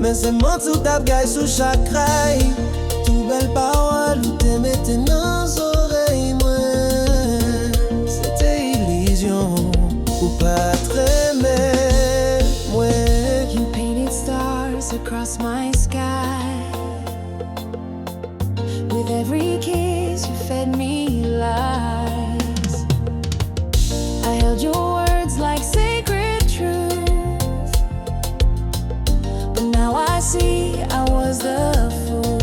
Mais c'est moi tout tap gagne sous chaque rail. Tout belle parole ou te mette dans les oreilles moi. C'était illusion ou pas très mais moi. You painted stars across my sky. With every kiss you fed me lies. I held your words like sacred truth. But now I see I was the fool.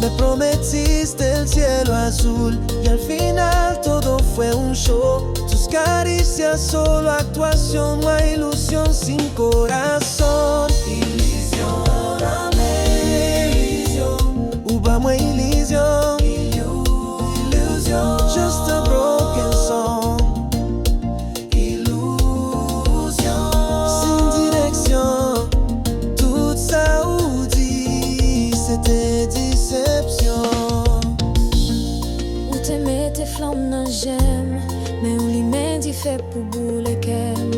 Me prometiste el cielo azul y al final todo fue un show. Tus caricias solo actuación, no hay ilusión sin corazón. Ilusioname, illusion, uba moi illusion, illusion, just a broken song. Illusion, sin direction, tout ça ou dit, c'était déception. Ou te mette flamme dans j'aime, mais ou li men di fait pour boule kem.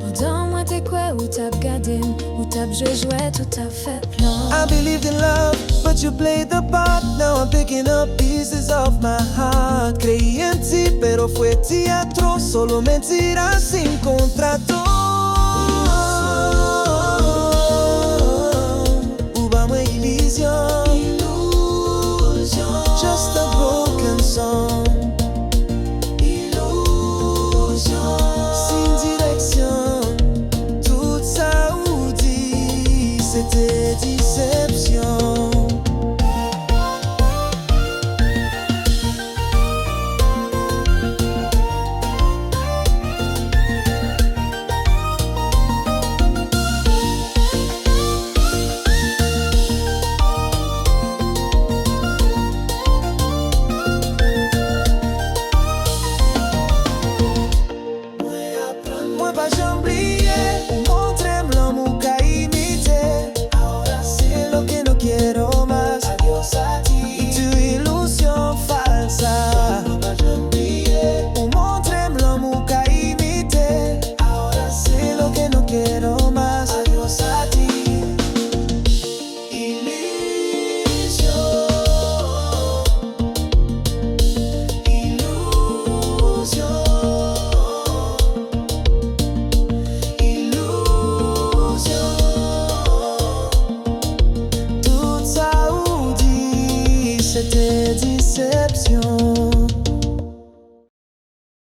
Pendant moi t'es quoi ou t'as gardé, ou t'as joué tout à fait plan. I believed in love, but you played the part. Now I'm picking up pieces of my heart. Creí en ti, pero fue teatro. Solo mentiras sin contrato. Uba moi illusion, just a broken song. Sin direction, tout ça ou dit, c'était déception. Moi pas j'oublié, ou montrer l'homme ou qu'a imité. Ahora sé lo que no quiero más. Adiós a ti y tu ilusión falsa. Moi pas j'oublié, ou montrer l'homme ou qu'a imité. Ahora sé lo que no quiero más. Adiós a ti. Illusion, illusion. Tout ça ou dit, c'était déception.